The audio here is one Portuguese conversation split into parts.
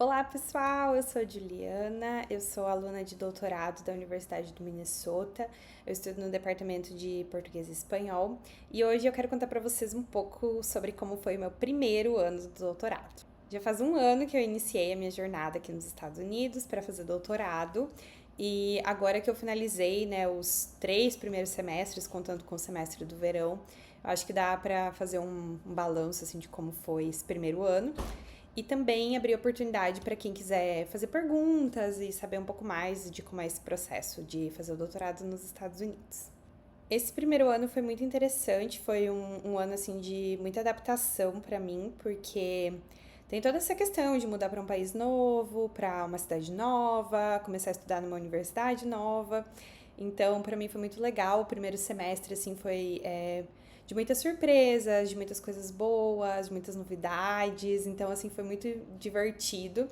Olá, pessoal! Eu sou a Juliana, eu sou aluna de doutorado da Universidade do Minnesota. Eu estudo no departamento de português e espanhol e hoje eu quero contar para vocês um pouco sobre como foi o meu primeiro ano do doutorado. Já faz um ano que eu iniciei a minha jornada aqui nos Estados Unidos para fazer doutorado e agora que eu finalizei, né, os 3 primeiros semestres, contando com o semestre do verão, eu acho que dá para fazer um balanço assim de como foi esse primeiro ano. E também abrir oportunidade para quem quiser fazer perguntas e saber um pouco mais de como é esse processo de fazer o doutorado nos Estados Unidos. Esse primeiro ano foi muito interessante, foi um ano assim de muita adaptação para mim, porque tem toda essa questão de mudar para um país novo, para uma cidade nova, começar a estudar numa universidade nova. Então, para mim foi muito legal. O primeiro semestre assim foi de muitas surpresas, de muitas coisas boas, de muitas novidades. Então, assim, foi muito divertido.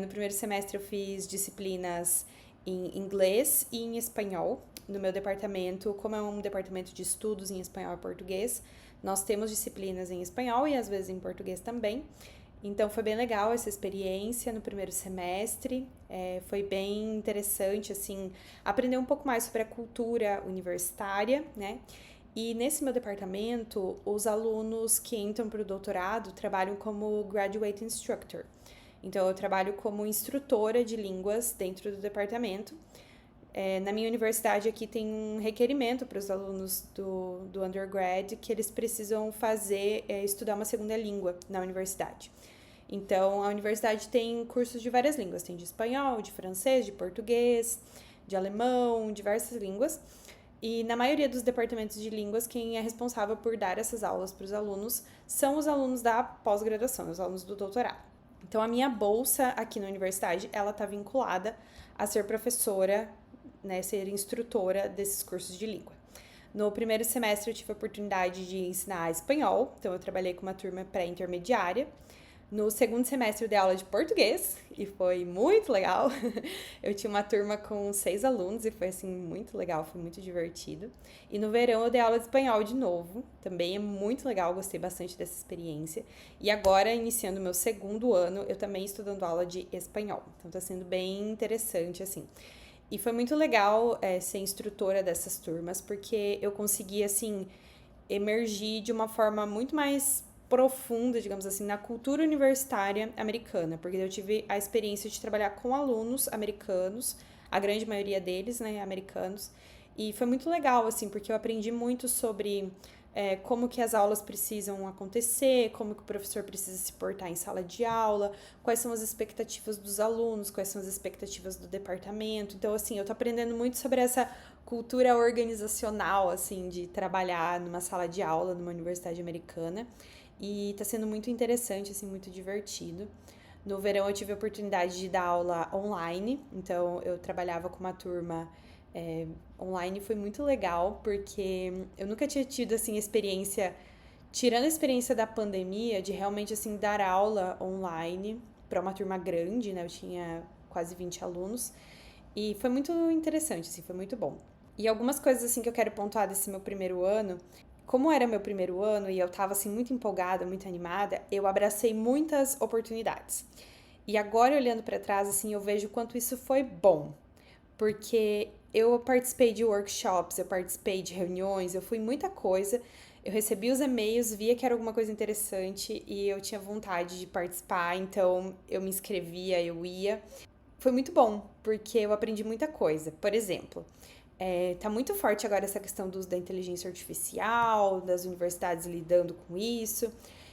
No primeiro semestre eu fiz disciplinas em inglês e em espanhol. No meu departamento, como é um departamento de estudos em espanhol e português, nós temos disciplinas em espanhol e às vezes em português também. Então foi bem legal essa experiência no primeiro semestre, foi bem interessante, assim, aprender um pouco mais sobre a cultura universitária, né? E nesse meu departamento, os alunos que entram para o doutorado trabalham como Graduate Instructor. Então, eu trabalho como instrutora de línguas dentro do departamento. Na minha universidade aqui tem um requerimento para os alunos do undergrad que eles precisam fazer, estudar uma segunda língua na universidade. Então, a universidade tem cursos de várias línguas, tem de espanhol, de francês, de português, de alemão, diversas línguas. E na maioria dos departamentos de línguas, quem é responsável por dar essas aulas para os alunos são os alunos da pós-graduação, os alunos do doutorado. Então, a minha bolsa aqui na universidade, ela está vinculada a ser professora, né, ser instrutora desses cursos de língua. No primeiro semestre, eu tive a oportunidade de ensinar espanhol, então eu trabalhei com uma turma pré-intermediária. No segundo semestre eu dei aula de português e foi muito legal. Eu tinha uma turma com 6 alunos e foi assim muito legal, foi muito divertido. E no verão eu dei aula de espanhol de novo, também é muito legal, gostei bastante dessa experiência. E agora, iniciando meu segundo ano, eu também estou dando aula de espanhol. Então tá sendo bem interessante assim. E foi muito legal ser instrutora dessas turmas, porque eu consegui assim emergir de uma forma muito mais profunda, digamos assim, na cultura universitária americana, porque eu tive a experiência de trabalhar com alunos americanos, a grande maioria deles, né, americanos, e foi muito legal, assim, porque eu aprendi muito sobre como que as aulas precisam acontecer, como que o professor precisa se portar em sala de aula, quais são as expectativas dos alunos, quais são as expectativas do departamento. Então, assim, eu tô aprendendo muito sobre essa cultura organizacional, assim, de trabalhar numa sala de aula numa universidade americana. E tá sendo muito interessante, assim, muito divertido. No verão eu tive a oportunidade de dar aula online, então eu trabalhava com uma turma online, foi muito legal, porque eu nunca tinha tido, assim, experiência, tirando a experiência da pandemia, de realmente, assim, dar aula online para uma turma grande, né? Eu tinha quase 20 alunos, e foi muito interessante, assim, foi muito bom. E algumas coisas, assim, que eu quero pontuar desse meu primeiro ano, como era meu primeiro ano e eu tava, assim, muito empolgada, muito animada, eu abracei muitas oportunidades. E agora, olhando para trás, assim, eu vejo o quanto isso foi bom, porque eu participei de workshops, eu participei de reuniões, eu fui muita coisa, eu recebi os e-mails, via que era alguma coisa interessante e eu tinha vontade de participar, então eu me inscrevia, eu ia. Foi muito bom, porque eu aprendi muita coisa. Por exemplo, tá muito forte agora essa questão do uso da inteligência artificial, das universidades lidando com isso.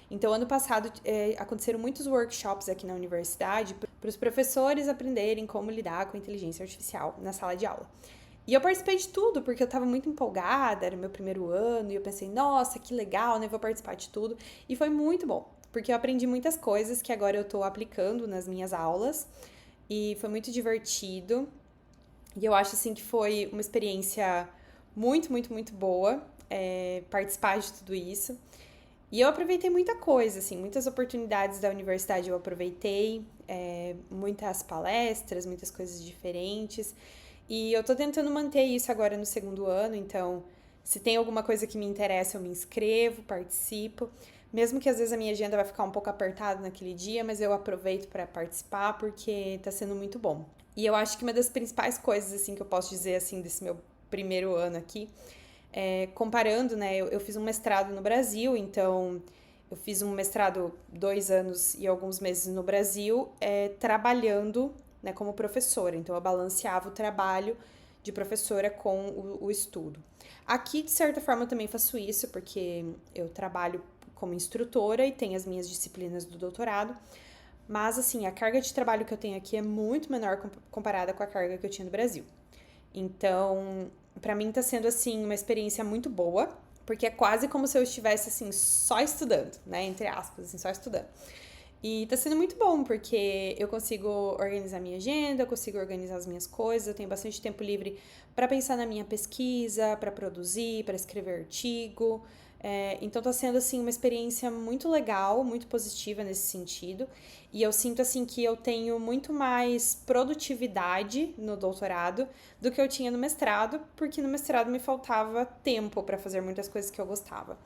Então, ano passado, aconteceram muitos workshops aqui na universidade para os professores aprenderem como lidar com a inteligência artificial na sala de aula. E eu participei de tudo, porque eu estava muito empolgada, era o meu primeiro ano, e eu pensei, nossa, que legal, né? Vou participar de tudo. E foi muito bom, porque eu aprendi muitas coisas que agora eu estou aplicando nas minhas aulas, e foi muito divertido. E eu acho assim que foi uma experiência muito, muito, muito boa participar de tudo isso. E eu aproveitei muita coisa, assim, muitas oportunidades da universidade eu aproveitei, muitas palestras, muitas coisas diferentes. E eu tô tentando manter isso agora no segundo ano, então, se tem alguma coisa que me interessa, eu me inscrevo, participo. Mesmo que às vezes a minha agenda vai ficar um pouco apertada naquele dia, mas eu aproveito para participar porque tá sendo muito bom. E eu acho que uma das principais coisas, assim, que eu posso dizer, assim, desse meu primeiro ano aqui, comparando, né, eu fiz um mestrado no Brasil, então eu fiz um mestrado 2 anos e alguns meses no Brasil, trabalhando, né, como professora. Então eu balanceava o trabalho de professora com o estudo. Aqui, de certa forma, eu também faço isso, porque eu trabalho como instrutora e tenho as minhas disciplinas do doutorado, mas, assim, a carga de trabalho que eu tenho aqui é muito menor comparada com a carga que eu tinha no Brasil. Então, pra mim tá sendo, assim, uma experiência muito boa, porque é quase como se eu estivesse, assim, só estudando, né? Entre aspas, assim, só estudando. E tá sendo muito bom, porque eu consigo organizar minha agenda, eu consigo organizar as minhas coisas, eu tenho bastante tempo livre para pensar na minha pesquisa, para produzir, para escrever artigo. Então tá sendo assim uma experiência muito legal, muito positiva nesse sentido. E eu sinto assim que eu tenho muito mais produtividade no doutorado do que eu tinha no mestrado, porque no mestrado me faltava tempo para fazer muitas coisas que eu gostava.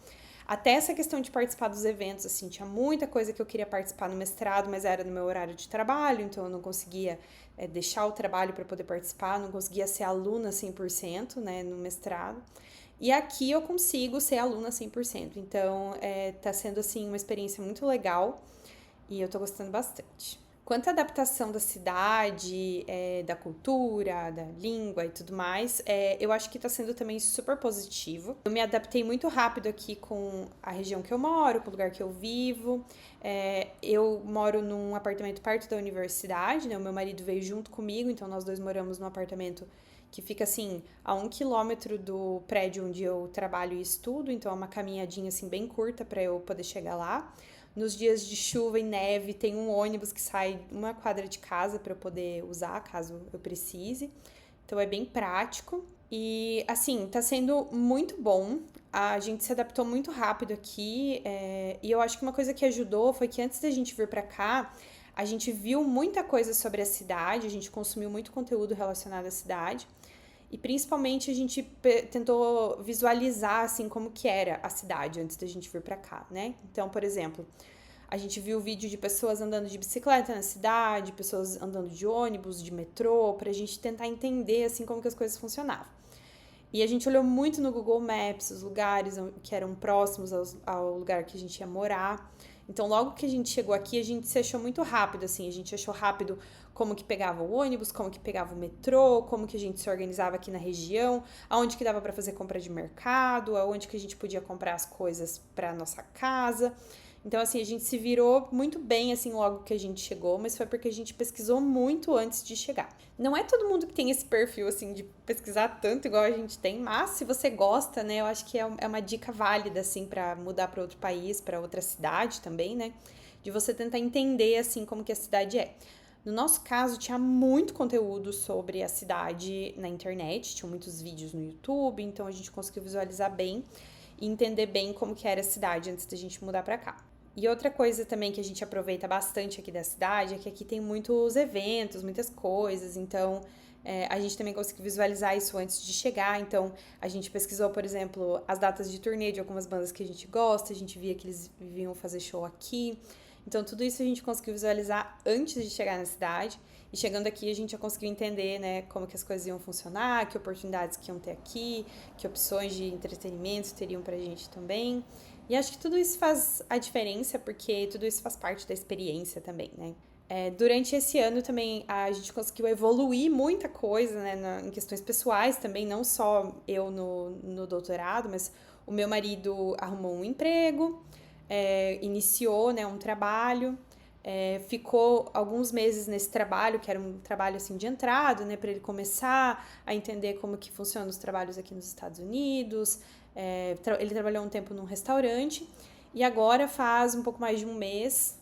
Até essa questão de participar dos eventos, assim, tinha muita coisa que eu queria participar no mestrado, mas era no meu horário de trabalho, então eu não conseguia deixar o trabalho para poder participar, não conseguia ser aluna 100%, né, no mestrado. E aqui eu consigo ser aluna 100%. Então, tá sendo, assim, uma experiência muito legal e eu tô gostando bastante. Quanto à adaptação da cidade, da cultura, da língua e tudo mais, eu acho que está sendo também super positivo. Eu me adaptei muito rápido aqui com a região que eu moro, com o lugar que eu vivo. Eu moro num apartamento perto da universidade, né? O meu marido veio junto comigo, então nós dois moramos num apartamento que fica assim a 1 quilômetro do prédio onde eu trabalho e estudo, então é uma caminhadinha assim bem curta para eu poder chegar lá. Nos dias de chuva e neve, tem um ônibus que sai 1 quadra de casa para eu poder usar caso eu precise. Então é bem prático. E assim, tá sendo muito bom. A gente se adaptou muito rápido aqui. E eu acho que uma coisa que ajudou foi que antes da gente vir para cá, a gente viu muita coisa sobre a cidade, a gente consumiu muito conteúdo relacionado à cidade. E principalmente a gente tentou visualizar assim como que era a cidade antes da gente vir para cá, né? Então, por exemplo, a gente viu vídeo de pessoas andando de bicicleta na cidade, pessoas andando de ônibus, de metrô, pra gente tentar entender assim como que as coisas funcionavam. E a gente olhou muito no Google Maps os lugares que eram próximos ao lugar que a gente ia morar. Então, logo que a gente chegou aqui, a gente se achou muito rápido, assim. A gente achou rápido como que pegava o ônibus, como que pegava o metrô, como que a gente se organizava aqui na região, aonde que dava para fazer compra de mercado, aonde que a gente podia comprar as coisas para nossa casa. Então, assim, a gente se virou muito bem, assim, logo que a gente chegou, mas foi porque a gente pesquisou muito antes de chegar. Não é todo mundo que tem esse perfil, assim, de pesquisar tanto igual a gente tem, mas se você gosta, né, eu acho que é uma dica válida, assim, pra mudar pra outro país, pra outra cidade também, né, de você tentar entender, assim, como que a cidade é. No nosso caso, tinha muito conteúdo sobre a cidade na internet, tinha muitos vídeos no YouTube, então a gente conseguiu visualizar bem e entender bem como que era a cidade antes da gente mudar pra cá. E outra coisa também que a gente aproveita bastante aqui da cidade é que aqui tem muitos eventos, muitas coisas, então a gente também conseguiu visualizar isso antes de chegar. Então a gente pesquisou, por exemplo, as datas de turnê de algumas bandas que a gente gosta, a gente via que eles vinham fazer show aqui. Então tudo isso a gente conseguiu visualizar antes de chegar na cidade. E chegando aqui a gente já conseguiu entender, né, como que as coisas iam funcionar, que oportunidades que iam ter aqui, que opções de entretenimento teriam pra gente também. E acho que tudo isso faz a diferença, porque tudo isso faz parte da experiência também, né? Durante esse ano também a gente conseguiu evoluir muita coisa, né, em questões pessoais também, não só eu no doutorado, mas o meu marido arrumou um emprego, iniciou, né, um trabalho, ficou alguns meses nesse trabalho, que era um trabalho assim de entrada, né, para ele começar a entender como que funcionam os trabalhos aqui nos Estados Unidos. Ele trabalhou um tempo num restaurante e agora faz um pouco mais de um mês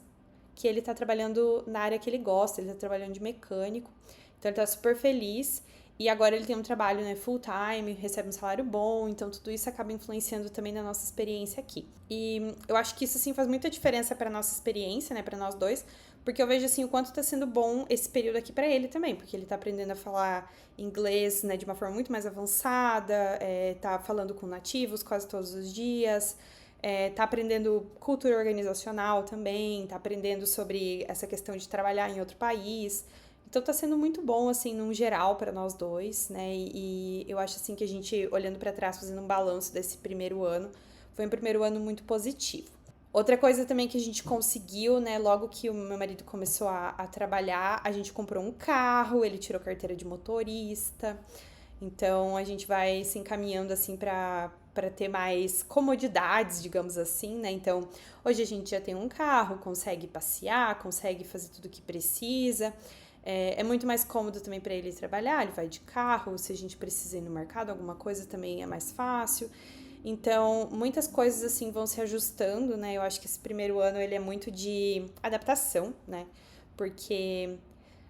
que ele tá trabalhando na área que ele gosta, ele tá trabalhando de mecânico, então ele tá super feliz. E agora ele tem um trabalho, né, full time, recebe um salário bom, então tudo isso acaba influenciando também na nossa experiência aqui. E eu acho que isso, assim, faz muita diferença pra nossa experiência, né, pra nós dois, porque eu vejo, assim, o quanto tá sendo bom esse período aqui pra ele também, porque ele tá aprendendo a falar inglês, né, de uma forma muito mais avançada, tá falando com nativos quase todos os dias, tá aprendendo cultura organizacional também, tá aprendendo sobre essa questão de trabalhar em outro país. Então tá sendo muito bom, assim, num geral para nós dois, né? E eu acho, assim, que a gente, olhando para trás, fazendo um balanço desse primeiro ano, foi um primeiro ano muito positivo. Outra coisa também que a gente conseguiu, né, logo que o meu marido começou a trabalhar, a gente comprou um carro, ele tirou carteira de motorista, então a gente vai se encaminhando assim para ter mais comodidades, digamos assim, né? Então, hoje a gente já tem um carro, consegue passear, consegue fazer tudo o que precisa. É muito mais cômodo também para ele trabalhar, ele vai de carro, se a gente precisa ir no mercado, alguma coisa também é mais fácil. Então, muitas coisas assim vão se ajustando, né? Eu acho que esse primeiro ano ele é muito de adaptação, né? Porque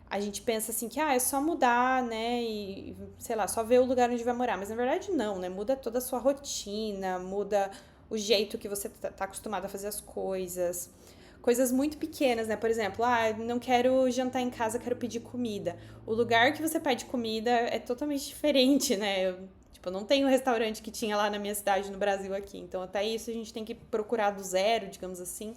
a gente pensa assim que é só mudar, né? E sei lá, só ver o lugar onde vai morar. Mas na verdade não, né? Muda toda a sua rotina, muda o jeito que você tá acostumado a fazer as coisas. Coisas muito pequenas, né? Por exemplo, não quero jantar em casa, quero pedir comida. O lugar que você pede comida é totalmente diferente, né? Tipo, não tem um restaurante que tinha lá na minha cidade, no Brasil, aqui. Então, até isso a gente tem que procurar do zero, digamos assim.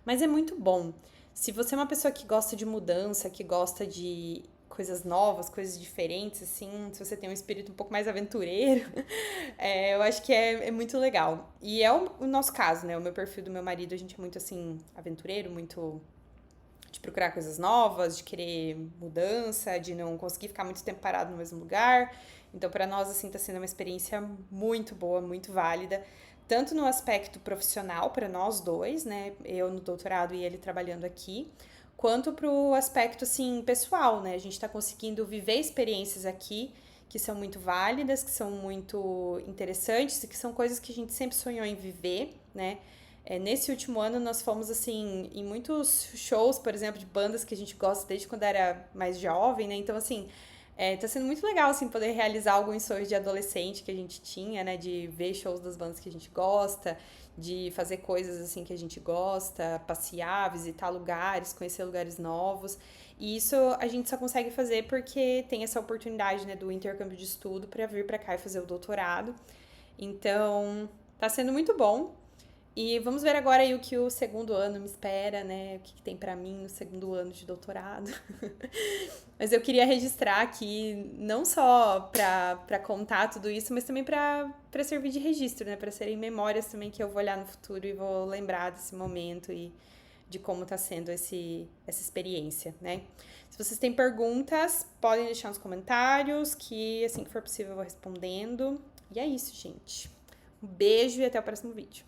Mas é muito bom. Se você é uma pessoa que gosta de mudança, que gosta de coisas novas, coisas diferentes, assim, se você tem um espírito um pouco mais aventureiro, eu acho que é muito legal. E é o nosso caso, né? O meu perfil do meu marido, a gente é muito, assim, aventureiro, muito de procurar coisas novas, de querer mudança, de não conseguir ficar muito tempo parado no mesmo lugar. Então, para nós, assim, tá sendo uma experiência muito boa, muito válida, tanto no aspecto profissional para nós dois, né? Eu no doutorado e ele trabalhando aqui, quanto pro aspecto, assim, pessoal, né? A gente tá conseguindo viver experiências aqui que são muito válidas, que são muito interessantes e que são coisas que a gente sempre sonhou em viver, né? Nesse último ano nós fomos assim em muitos shows, por exemplo, de bandas que a gente gosta desde quando era mais jovem, né? Então assim, tá sendo muito legal assim poder realizar alguns sonhos de adolescente que a gente tinha, né? De ver shows das bandas que a gente gosta, de fazer coisas assim que a gente gosta, passear, visitar lugares, conhecer lugares novos. E isso a gente só consegue fazer porque tem essa oportunidade, né, do intercâmbio de estudo para vir para cá e fazer o doutorado. Então, tá sendo muito bom. E vamos ver agora aí o que o segundo ano me espera, né? O que tem pra mim no segundo ano de doutorado. Mas eu queria registrar aqui, não só pra contar tudo isso, mas também pra servir de registro, né? Pra serem memórias também que eu vou olhar no futuro e vou lembrar desse momento e de como tá sendo essa experiência, né? Se vocês têm perguntas, podem deixar nos comentários, que assim que for possível eu vou respondendo. E é isso, gente. Um beijo e até o próximo vídeo.